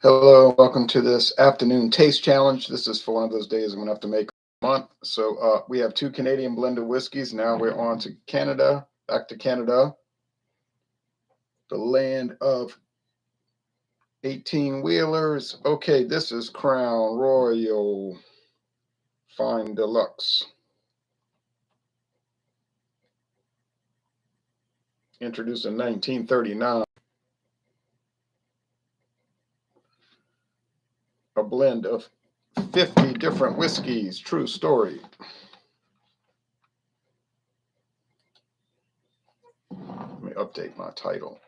Hello, welcome to this afternoon taste challenge. This is for one of those days I'm gonna have to make a month. So we have two Canadian blended whiskeys. Now we're on to Canada, back to Canada, the land of 18 wheelers. Okay, this is Crown Royal Fine Deluxe. Introduced in 1939. A blend of 50 different whiskeys. True story. Let me update my title.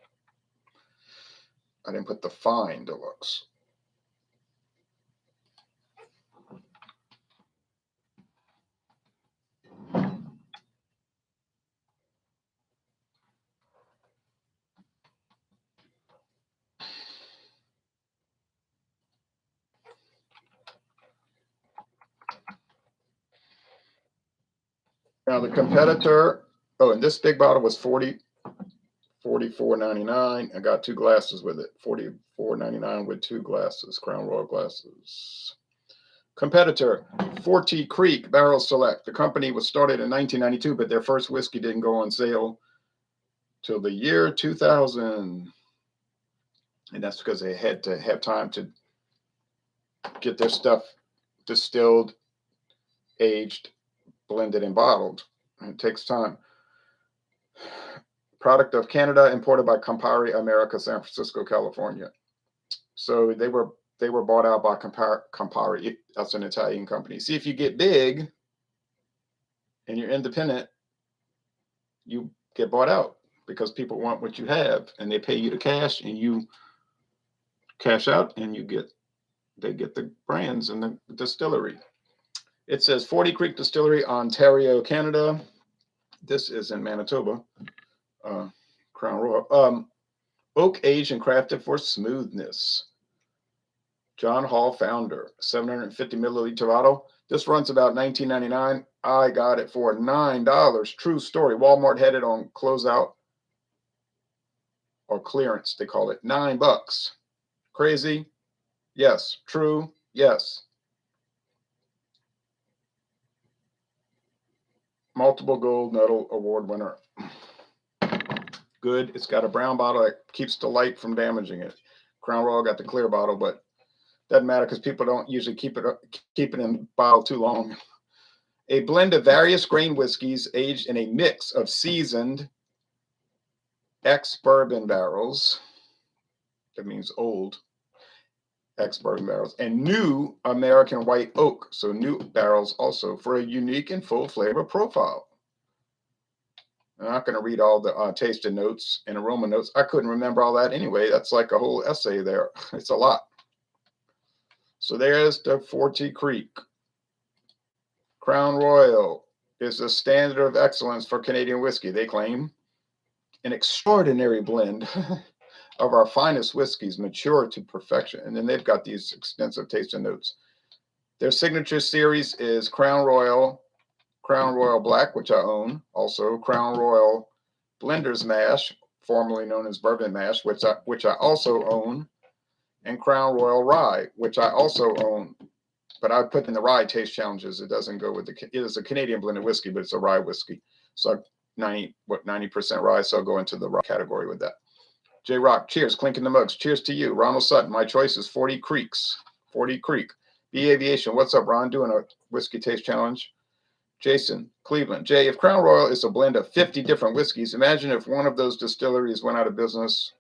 I didn't put the Fine Deluxe. Now the competitor, oh, and this big bottle was 44.99. I got two glasses with it. 44.99 with two glasses, Crown Royal glasses. Competitor, Forty Creek Barrel Select. The company was started in 1992, but their first whiskey didn't go on sale till the year 2000. And that's because they had to have time to get their stuff distilled, aged, blended, and bottled. It takes time. Product of Canada, imported by Campari America, San Francisco, California. So they were bought out by Campari. That's an Italian company. See, if you get big and you're independent, you get bought out because people want what you have and they pay you the cash and you cash out and they get the brands and the distillery. It says 40 Creek Distillery, Ontario, Canada. This is in Manitoba. Crown Royal. Oak aged and crafted for smoothness. John Hall founder, 750 milliliter bottle. This runs about $19.99. I got it for $9. True story. Walmart had it on closeout or clearance, they call it. $9. Crazy? Yes. True? Yes. Multiple gold medal award winner. Good. It's got a brown bottle that keeps the light from damaging it. Crown Royal got the clear bottle, but doesn't matter because people don't usually keep it in the bottle too long. A blend of various grain whiskeys aged in a mix of seasoned ex-bourbon barrels. That means old ex-bourbon barrels and new American white oak. So new barrels also for a unique and full flavor profile. I'm not going to read all the tasting notes and aroma notes. I couldn't remember all that anyway. That's like a whole essay there. It's a lot. So there's the Forty Creek. Crown Royal is a standard of excellence for Canadian whiskey, they claim. An extraordinary blend of our finest whiskeys, mature to perfection. And then they've got these extensive tasting notes. Their signature series is Crown Royal Black, which I own. Also, Crown Royal Blender's Mash, formerly known as Bourbon Mash, which I also own. And Crown Royal Rye, which I also own. But I put in the rye taste challenges. It doesn't go with it is a Canadian blended whiskey, but it's a rye whiskey. So 90% rye. So I'll go into the rye category with that. J Rock, cheers, clinking the mugs. Cheers to you. Ronald Sutton, my choice is 40 Creek. B Aviation, what's up, Ron? Doing a whiskey taste challenge. Jason, Cleveland. Jay, if Crown Royal is a blend of 50 different whiskeys, imagine if one of those distilleries went out of business.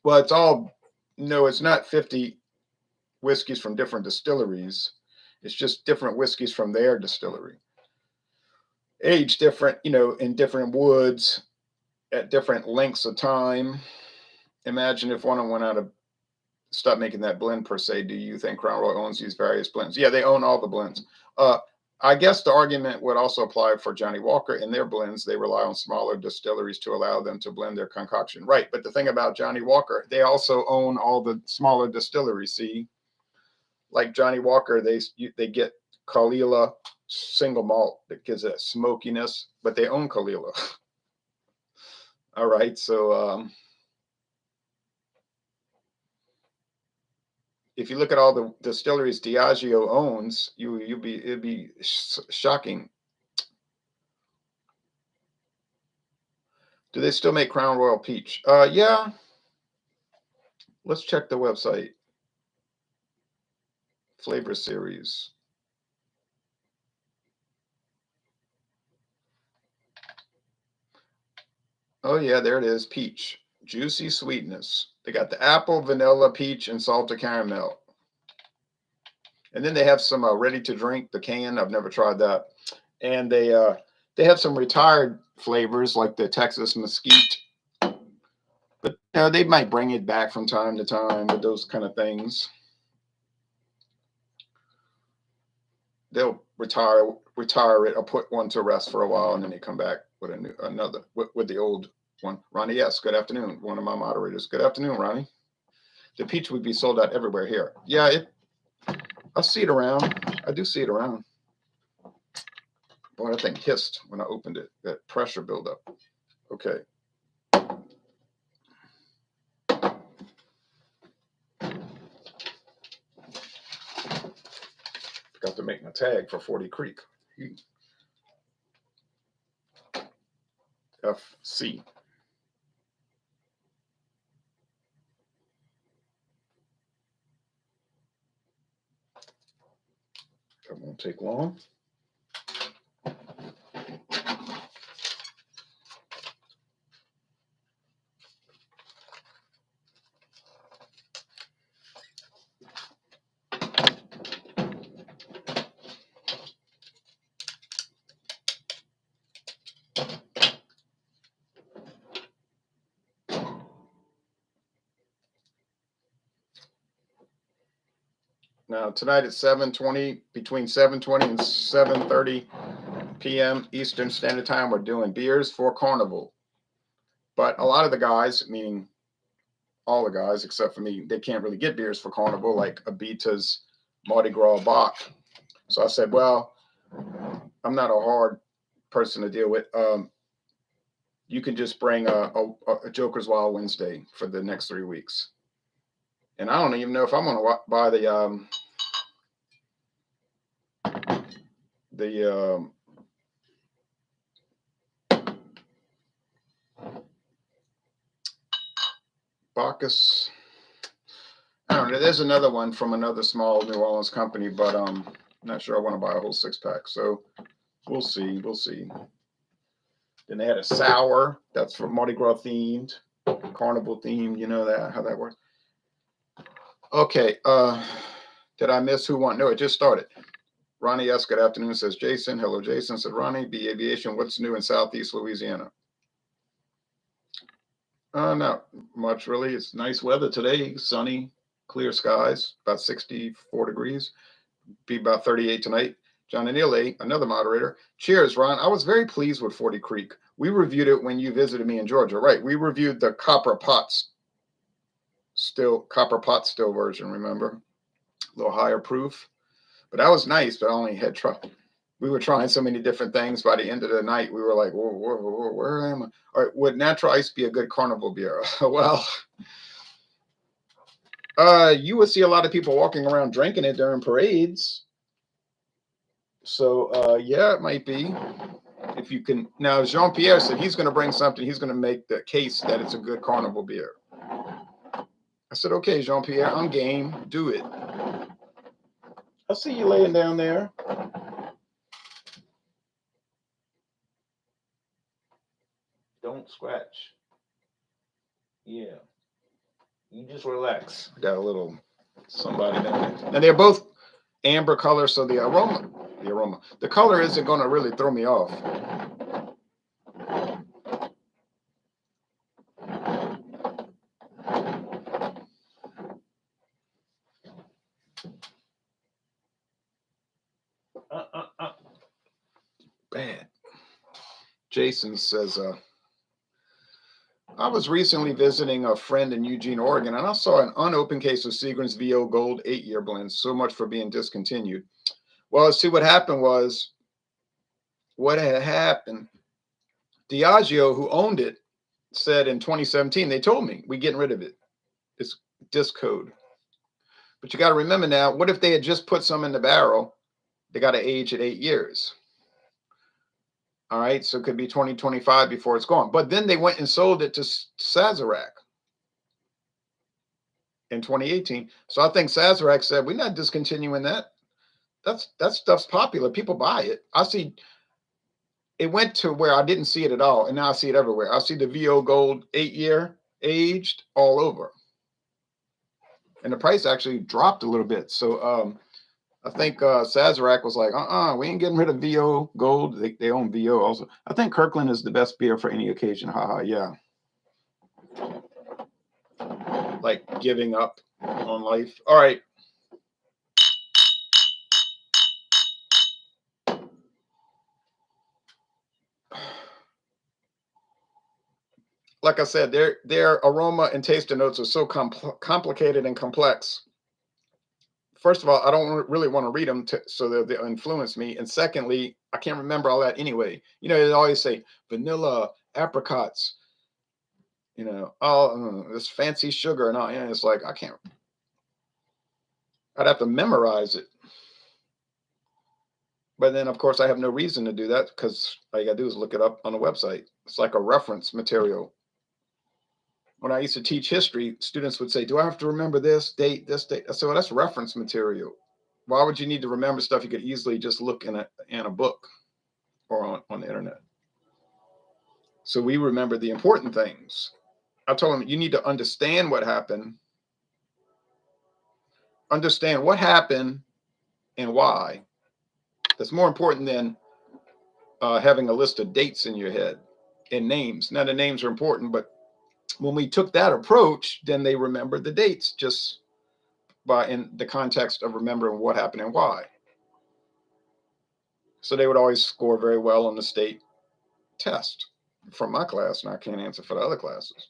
Well, it's not 50 whiskeys from different distilleries. It's just different whiskeys from their distillery. Aged different, in different woods at different lengths of time. Imagine if one of them went out of stop making that blend per se. Do you think Crown Royal owns these various blends? Yeah, they own all the blends. I guess the argument would also apply for Johnny Walker. In their blends, they rely on smaller distilleries to allow them to blend their concoction. Right, but the thing about Johnny Walker, they also own all the smaller distilleries. See, like Johnny Walker, they get Kalila single malt that gives that smokiness, but they own Kalila. All right, so if you look at all the distilleries Diageo owns, it'd be shocking. Do they still make Crown Royal Peach? Yeah. Let's check the website. Flavor series. Oh yeah, there it is. Peach. Juicy sweetness. They got the apple, vanilla, peach, and salted caramel. And then they have some ready to drink, the can. I've never tried that. And they have some retired flavors like the Texas Mesquite. But they might bring it back from time to time with those kind of things. They'll retire it or put one to rest for a while, and then they come back with another with the old one. Ronnie, yes, good afternoon. One of my moderators. Good afternoon, Ronnie. The peach would be sold out everywhere here. Yeah, I see it around. I do see it around. Boy, that thing hissed when I opened it. That pressure buildup. Okay. Got to make my tag for 40 Creek. FC. That won't take long. Now tonight at 7:20, between 7:20 and 7:30 p.m. Eastern Standard Time, we're doing beers for Carnival. But a lot of the guys, meaning all the guys except for me, they can't really get beers for Carnival like Abita's Mardi Gras Bach. So I said, well, I'm not a hard person to deal with. You can just bring a Joker's Wild Wednesday for the next 3 weeks. And I don't even know if I'm going to buy the Bacchus. I don't know. There's another one from another small New Orleans company, but I'm not sure I want to buy a whole 6-pack. So we'll see. We'll see. Then they had a sour that's for Mardi Gras themed, Carnival themed. You know that how that works. Okay. Did I miss who won? No, it just started. Ronnie S. Good afternoon, says Jason. Hello, Jason. Said Ronnie, B Aviation. What's new in Southeast Louisiana? Not much really. It's nice weather today. Sunny, clear skies. About 64 degrees. Be about 38 tonight. John Anile, another moderator. Cheers, Ron. I was very pleased with 40 Creek. We reviewed it when you visited me in Georgia, right? We reviewed the copper pot still version. Remember, a little higher proof. But that was nice, but I only had we were trying so many different things. By the end of the night, we were like, whoa, where am I? All right, would natural ice be a good Carnival beer? Well, you would see a lot of people walking around drinking it during parades. So, yeah, it might be. If you can. Now, Jean-Pierre said he's going to bring something. He's going to make the case that it's a good Carnival beer. I said, okay, Jean-Pierre, I'm game. Do it. I see you laying down there. Don't scratch. Yeah. You just relax. Got a little somebody down there. And they're both amber color, so the color isn't going to really throw me off. Bad. Jason says, I was recently visiting a friend in Eugene, Oregon, and I saw an unopened case of Seagram's VO Gold 8-year blend. So much for being discontinued. Well, see, what had happened, Diageo, who owned it, said in 2017, they told me, we're getting rid of it. It's disc code. But you got to remember now, what if they had just put some in the barrel? They got to age at 8 years. All right. So it could be 2025 before it's gone. But then they went and sold it to Sazerac in 2018. So I think Sazerac said, we're not discontinuing that. That stuff's popular. People buy it. I see it went to where I didn't see it at all. And now I see it everywhere. I see the VO Gold 8-year aged all over. And the price actually dropped a little bit. So I think Sazerac was like, we ain't getting rid of VO Gold. They own VO also. I think Kirkland is the best beer for any occasion. Haha, yeah. Like giving up on life. All right. Like I said, their aroma and taster notes are so complicated and complex. First of all, I don't really want to read them so that they'll influence me. And secondly, I can't remember all that anyway. You know, they always say vanilla, apricots, you know, this fancy sugar and all. And it's like, I can't. I'd have to memorize it. But then, of course, I have no reason to do that because all you got to do is look it up on the website. It's like a reference material. When I used to teach history, students would say, do I have to remember this date, this date? I said, well, that's reference material. Why would you need to remember stuff you could easily just look in a book or on the internet? So we remember the important things. I told them, you need to understand what happened, understand what happened and why. That's more important than having a list of dates in your head and names. Now, the names are important, but when we took that approach, then they remembered the dates just by in the context of remembering what happened and why. So they would always score very well on the state test from my class, and I can't answer for the other classes.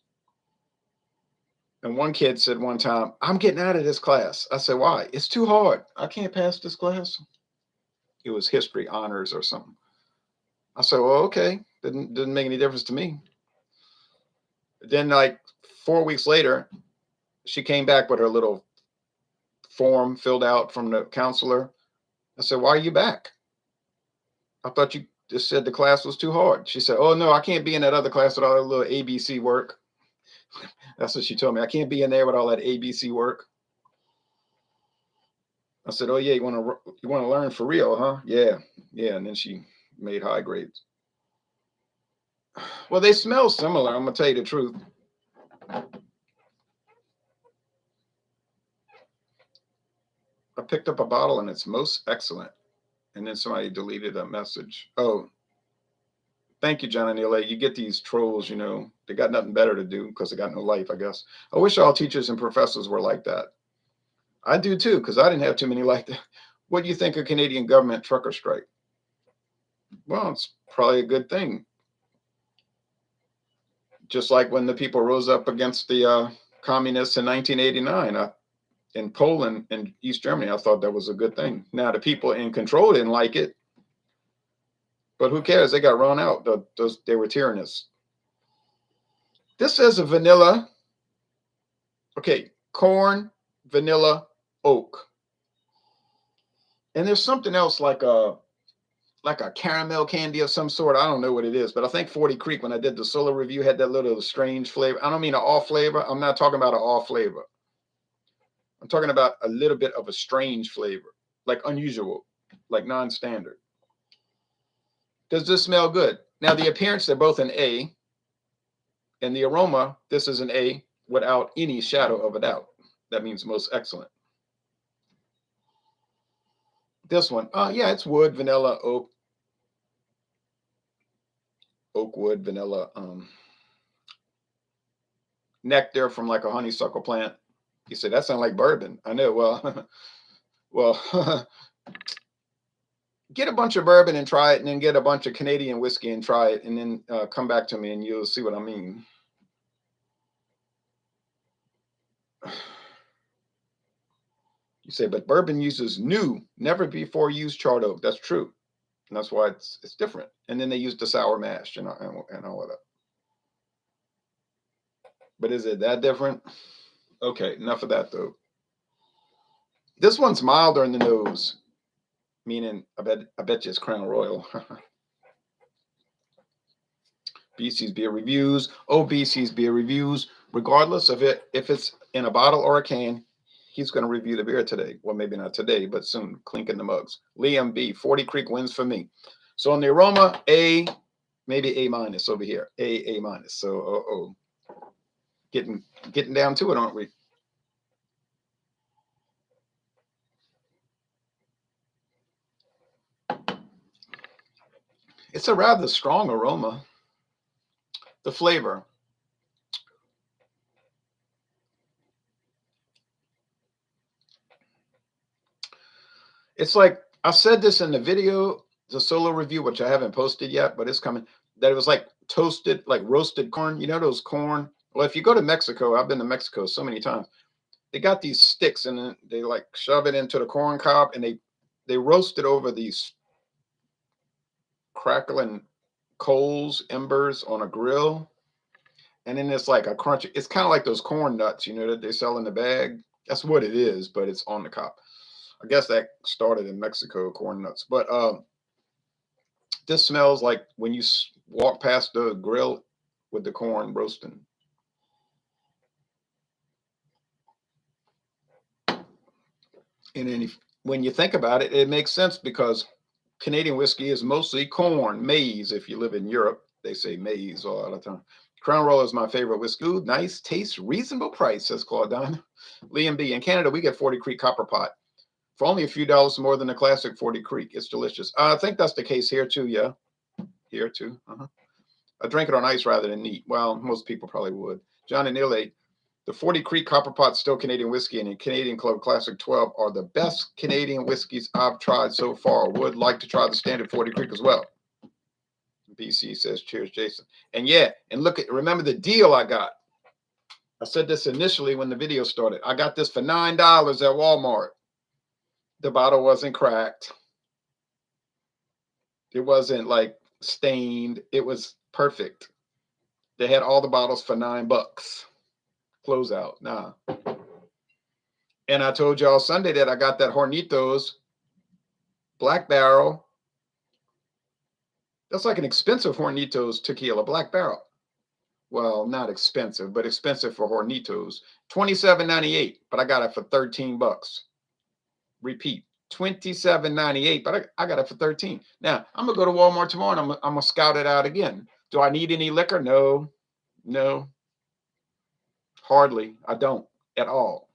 And one kid said one time, I'm getting out of this class. I said, why? It's too hard. I can't pass this class. It was history honors or something. I said, well, okay. Didn't make any difference to me. Then like 4 weeks later, she came back with her little form filled out from the counselor. I said, why are you back? I thought you just said the class was too hard. She said, oh, no, I can't be in that other class with all that little ABC work. That's what she told me. I can't be in there with all that ABC work. I said, oh, yeah, you want to learn for real, huh? Yeah. Yeah. And then she made high grades. Well, they smell similar. I'm going to tell you the truth. I picked up a bottle and it's most excellent. And then somebody deleted a message. Oh, thank you, John Neal. You get these trolls, you know, they got nothing better to do because they got no life, I guess. I wish all teachers and professors were like that. I do too, because I didn't have too many like that. What do you think of Canadian government trucker strike? Well, it's probably a good thing. Just like when the people rose up against the communists in 1989 in Poland and East Germany, I thought that was a good thing. Now, the people in control didn't like it, but who cares? They got run out. They were tyrannists. This says a vanilla. Okay, corn, vanilla, oak. And there's something else like a caramel candy of some sort. I don't know what it is, but I think 40 Creek, when I did the solo review, had that little strange flavor. I don't mean an off flavor. I'm not talking about an off flavor. I'm talking about a little bit of a strange flavor, like unusual, like non-standard. Does this smell good? Now, the appearance, they're both an A. And the aroma, this is an A without any shadow of a doubt. That means most excellent. This one, yeah, it's wood, vanilla, oak wood, vanilla, nectar from like a honeysuckle plant. You said that sounds like bourbon. I know. Well, get a bunch of bourbon and try it, and then get a bunch of Canadian whiskey and try it, and then come back to me, and you'll see what I mean. You say, but bourbon uses new, never before used charred oak. That's true, and that's why it's different. And then they use the sour mash and all of that. But is it that different? Okay, enough of that though. This one's milder in the nose, meaning I bet you it's Crown Royal. BC's beer reviews. Oh, BC's beer reviews. Regardless of it, if it's in a bottle or a can, he's going to review the beer today. Well, maybe not today, but soon. Clinking the mugs. Liam B. 40 Creek wins for me. So on the aroma, A, maybe A minus over here. A minus. So getting down to it, aren't we? It's a rather strong aroma. The flavor. It's like I said this in the video, the solo review, which I haven't posted yet, but it's coming. That it was like toasted, like roasted corn. You know those corn? Well, if you go to Mexico, I've been to Mexico so many times. They got these sticks and they like shove it into the corn cob and they roast it over these crackling coals, embers on a grill. And then it's like a crunchy, it's kind of like those corn nuts, you know, that they sell in the bag. That's what it is, but it's on the cob. I guess that started in Mexico, corn nuts. But this smells like when you walk past the grill with the corn roasting. And then when you think about it, it makes sense because Canadian whiskey is mostly corn, maize. If you live in Europe, they say maize all the time. Crown Royal is my favorite whiskey. Ooh, nice taste, reasonable price, says Claudine. Liam B. In Canada, we get 40 Creek Copper Pot for only a few dollars more than the classic 40 Creek. It's delicious. I think that's the case here too. Yeah, here too. I drink it on ice rather than neat. Well, most people probably would. John and Nile, the 40 Creek Copper Pot Still Canadian Whiskey and the Canadian Club Classic 12 are the best Canadian whiskeys I've tried so far. Would like to try the standard 40 Creek as well. BC says, cheers, Jason. And yeah, and remember the deal I got. I said this initially when the video started. I got this for $9 at Walmart. The bottle wasn't cracked. It wasn't like stained. It was perfect. They had all the bottles for $9. Closeout. Nah. And I told y'all Sunday that I got that Hornitos Black Barrel. That's like an expensive Hornitos tequila, Black Barrel. Well, not expensive, but expensive for Hornitos. $27.98, but I got it for $13. Repeat, $27.98, but I got it for 13. Now I'm gonna go to Walmart tomorrow and I'm gonna scout it out again. Do I need any liquor? No, hardly. I don't at all.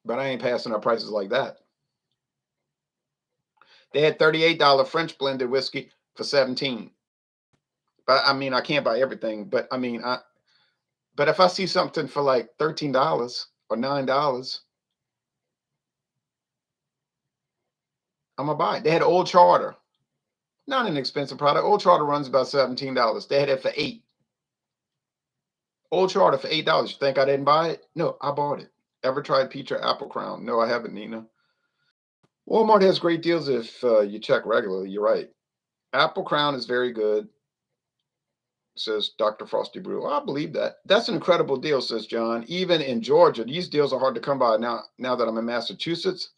But I ain't passing up prices like that. They had $38 French blended whiskey for 17. But I mean, I can't buy everything. But I mean, but if I see something for like $13 or $9, I'm gonna buy it. They had Old Charter, not an expensive product. Old Charter runs about $17. They had it for $8. Old Charter for $8. You think I didn't buy it? No, I bought it. Ever tried peach or apple crown? No, I haven't, Nina. Walmart has great deals if you check regularly. You're right. Apple Crown is very good, says Dr. Frosty Brew. I believe that. That's an incredible deal, says John. Even in Georgia, these deals are hard to come by. Now that I'm in Massachusetts,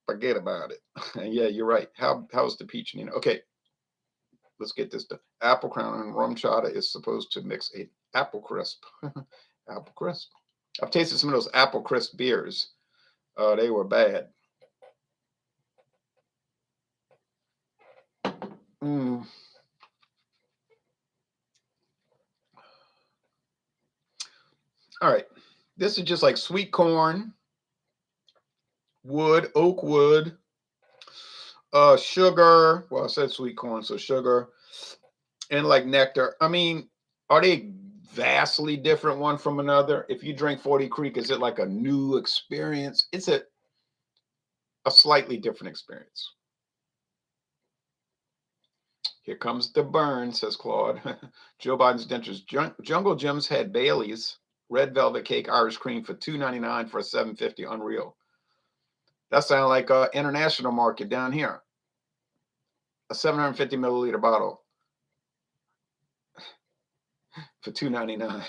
forget about it. Yeah, you're right. How's the peach, Nina? Okay, let's get this done. Apple Crown and rum chata is supposed to mix a apple crisp. Apple crisp. I've tasted some of those apple crisp beers. They were bad. Mm. All right. This is just like sweet corn, wood, oak wood, sugar. Well, I said sweet corn, so sugar and like nectar. I mean, are they vastly different one from another? If you drink 40 Creek, is it like a new experience? It's a slightly different experience. Here comes the burn, says Claude. Joe Biden's dentures. Jungle Jim's had Bailey's red velvet cake Irish cream for $2.99 for a $7.50. Unreal. That sounds like an international market down here. A 750 milliliter bottle for $2.99.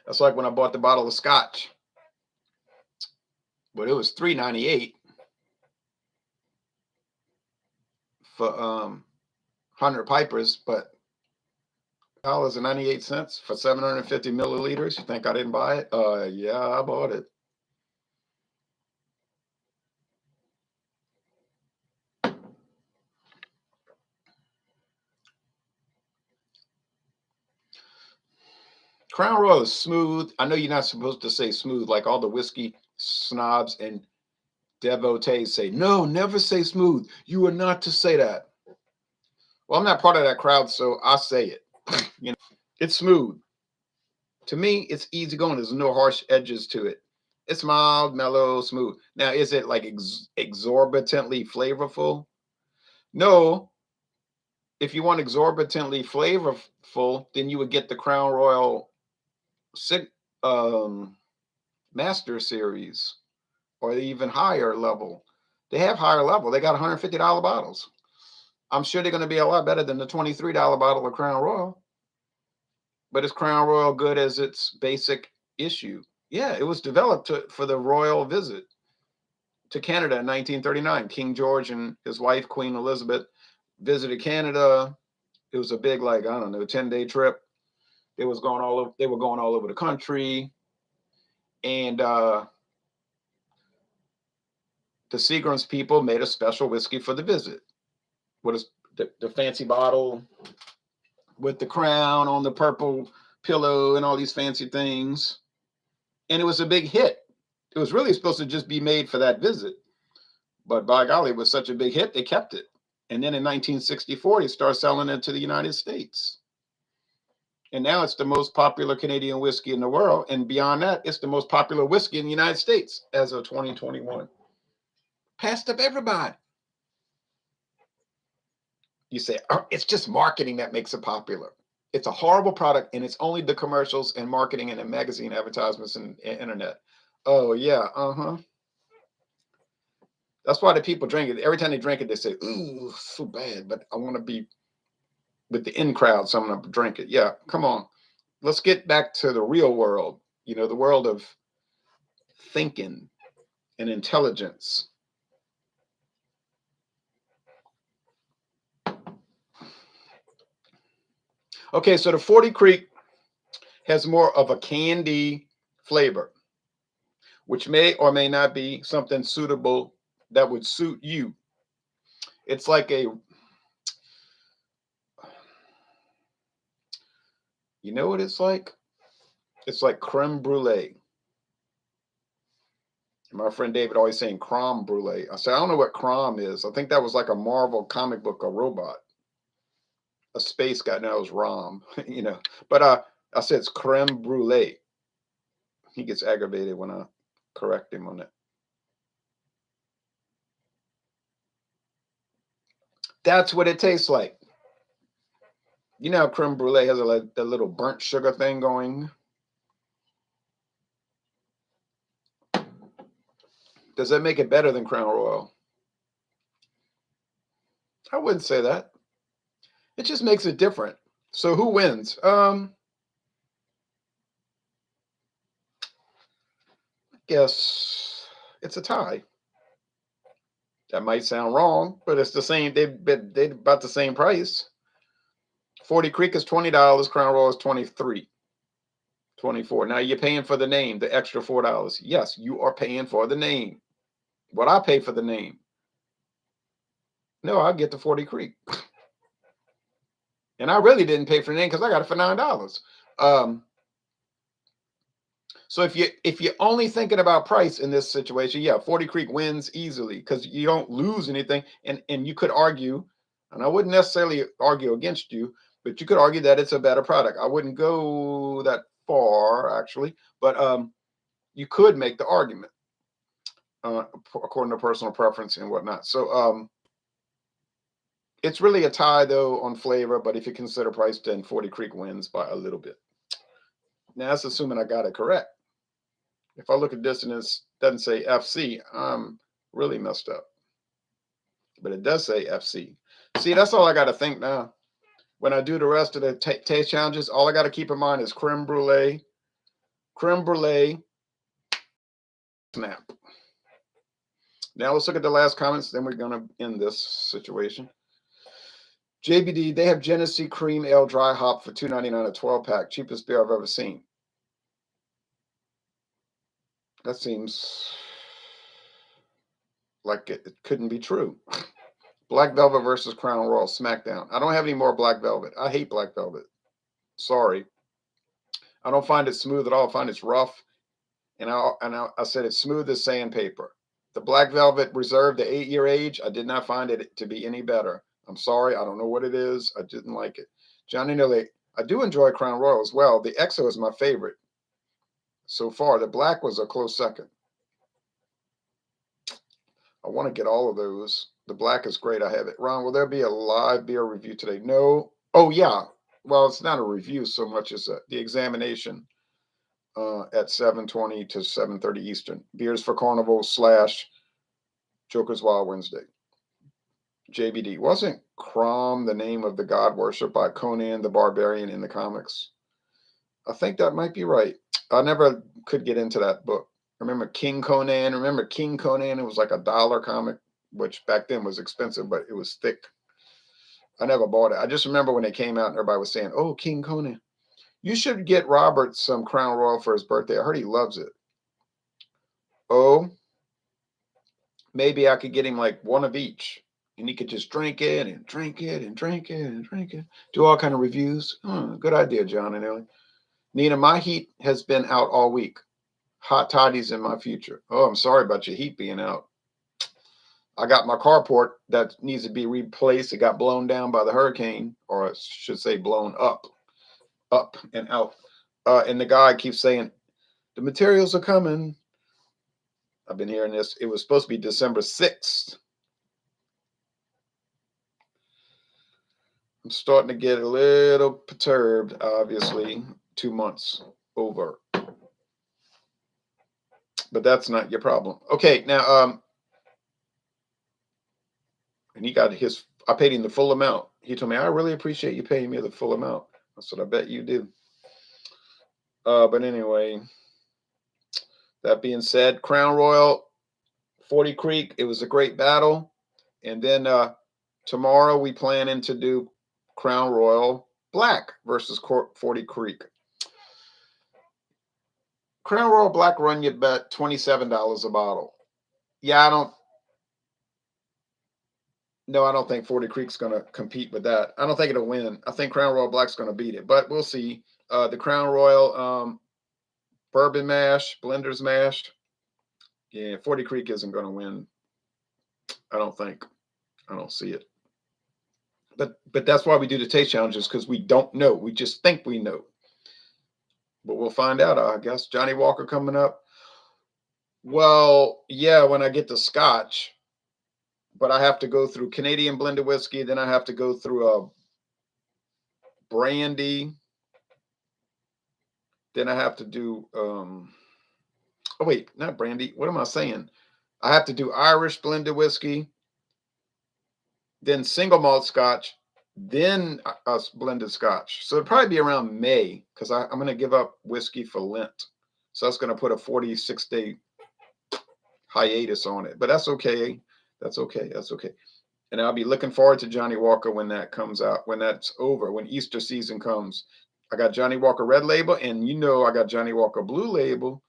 That's like when I bought the bottle of scotch, but it was $3.98 for 100 pipers, but $1.98 for 750 milliliters. You think I didn't buy it? Yeah, I bought it. Crown Royal is smooth. I know you're not supposed to say smooth like all the whiskey snobs and devotees say. No, never say smooth. You are not to say that. Well, I'm not part of that crowd, so I say it. You know, it's smooth. To me, it's easy going. There's no harsh edges to it. It's mild, mellow, smooth. Now, is it like exorbitantly flavorful? No. If you want exorbitantly flavorful, then you would get the Crown Royal um, Master Series or even higher level. They have higher level. They got $150 bottles. I'm sure they're going to be a lot better than the $23 bottle of Crown Royal. But is Crown Royal good as its basic issue? Yeah, it was developed for the royal visit to Canada in 1939. King George and his wife, Queen Elizabeth, visited Canada. It was a big, like, I don't know, 10-day trip. They were going all over the country. And the Seagram's people made a special whiskey for the visit. What is the fancy bottle with the crown on the purple pillow and all these fancy things. And it was a big hit. It was really supposed to just be made for that visit. But by golly, it was such a big hit, they kept it. And then in 1964, they started selling it to the United States. And now it's the most popular Canadian whiskey in the world. And beyond that, it's the most popular whiskey in the United States as of 2021. Passed up everybody. You say, oh, it's just marketing that makes it popular. It's a horrible product, and it's only the commercials and marketing and the magazine advertisements and internet. Oh, yeah, That's why the people drink it. Every time they drink it, they say, ooh, so bad, but I want to be with the in crowd, so I'm going to drink it. Yeah, come on. Let's get back to the real world, the world of thinking and intelligence. Okay, so the 40 Creek has more of a candy flavor, which may or may not be something suitable that would suit you. It's like what it's like? It's like creme brulee. My friend David always saying creme brulee. I said, I don't know what creme is. I think that was like a Marvel comic book, a robot, a space guy. Now it was Rom, But I said it's creme brulee. He gets aggravated when I correct him on it. That's what it tastes like. You know, creme brulee has a little burnt sugar thing going. Does that make it better than Crown Royal? I wouldn't say that. It just makes it different. So who wins? I guess it's a tie. That might sound wrong, but it's the same. They're about the same price. 40 Creek is $20. Crown Royal is $23, $24. Now you're paying for the name, the extra $4. Yes, you are paying for the name. What I pay for the name? No, I get the 40 Creek. And I really didn't pay for the name because I got it for $9. So if you're only thinking about price in this situation, yeah, 40 Creek wins easily because you don't lose anything. And you could argue, and I wouldn't necessarily argue against you, but you could argue that it's a better product. I wouldn't go that far actually, but you could make the argument according to personal preference and whatnot. So it's really a tie though on flavor, but if you consider price, then 40 Creek wins by a little bit. Now that's assuming I got it correct. If I look at this and it doesn't say FC, I'm really messed up. But it does say FC. See, that's all I got to think now. When I do the rest of the taste challenges, all I got to keep in mind is creme brulee, Creme brulee. Snap. Now let's look at the last comments. Then we're going to end this situation. JBD, they have Genesee Cream Ale Dry Hop for $2.99 a 12-pack. Cheapest beer I've ever seen. That seems like it couldn't be true. Black Velvet versus Crown Royal Smackdown. I don't have any more Black Velvet. I hate Black Velvet. Sorry. I don't find it smooth at all. I find it's rough. And I said it's smooth as sandpaper. The Black Velvet Reserve, the 8-year age, I did not find it to be any better. I'm sorry. I don't know what it is. I didn't like it. Johnny Nilly, I do enjoy Crown Royal as well. The XO is my favorite so far. The black was a close second. I want to get all of those. The black is great. I have it. Ron, will there be a live beer review today? No. Oh, yeah. Well, it's not a review so much as the examination at 7:20 to 7:30 Eastern. Beers for Carnival / Joker's Wild Wednesday. JBD. Wasn't Crom the name of the god worshipped by Conan the Barbarian in the comics? I think that might be right. I never could get into that book. Remember King Conan? Remember King Conan? It was like $1 comic, which back then was expensive, but it was thick. I never bought it. I just remember when it came out and everybody was saying, oh, King Conan. You should get Robert some Crown Royal for his birthday. I heard he loves it. Oh, maybe I could get him like one of each. And he could just drink it and drink it and drink it and drink it. Do all kind of reviews. Good idea, John and Ellie. Nina, my heat has been out all week. Hot toddies in my future. Oh, I'm sorry about your heat being out. I got my carport that needs to be replaced. It got blown down by the hurricane, or I should say blown up and out. And the guy keeps saying, the materials are coming. I've been hearing this. It was supposed to be December 6th. I'm starting to get a little perturbed, obviously. 2 months over. But that's not your problem. Okay, now, and he got his, I paid him the full amount. He told me, I really appreciate you paying me the full amount. I said, I bet you do. But anyway, that being said, Crown Royal, 40 Creek, it was a great battle. And then tomorrow we planning to do Crown Royal Black versus 40 Creek. Crown Royal Black run you about $27 a bottle. Yeah, I don't think 40 Creek's going to compete with that. I don't think it'll win. I think Crown Royal Black's going to beat it, but we'll see. The Crown Royal Bourbon Mash, Blender's Mash. Yeah, 40 Creek isn't going to win. I don't think. I don't see it. But that's why we do the taste challenges, because we don't know. We just think we know. But we'll find out, I guess. Johnny Walker coming up. Well, yeah, when I get the Scotch. But I have to go through Canadian blended whiskey. Then I have to go through a brandy. Then I have to do, oh, wait, not brandy. What am I saying? I have to do Irish blended whiskey. Then single malt Scotch. Then blended Scotch. So it'll probably be around May, because I'm going to give up whiskey for Lent. So that's going to put a 46-day hiatus on it. But that's okay. That's okay. That's okay. And I'll be looking forward to Johnny Walker when that comes out, when that's over, when Easter season comes. I got Johnny Walker Red Label, and you know I got Johnny Walker Blue Label.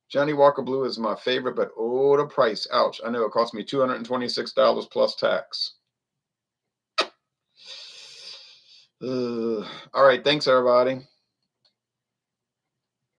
Johnny Walker Blue is my favorite, but oh, the price. Ouch. I know it cost me $226 plus tax. All right. Thanks, everybody.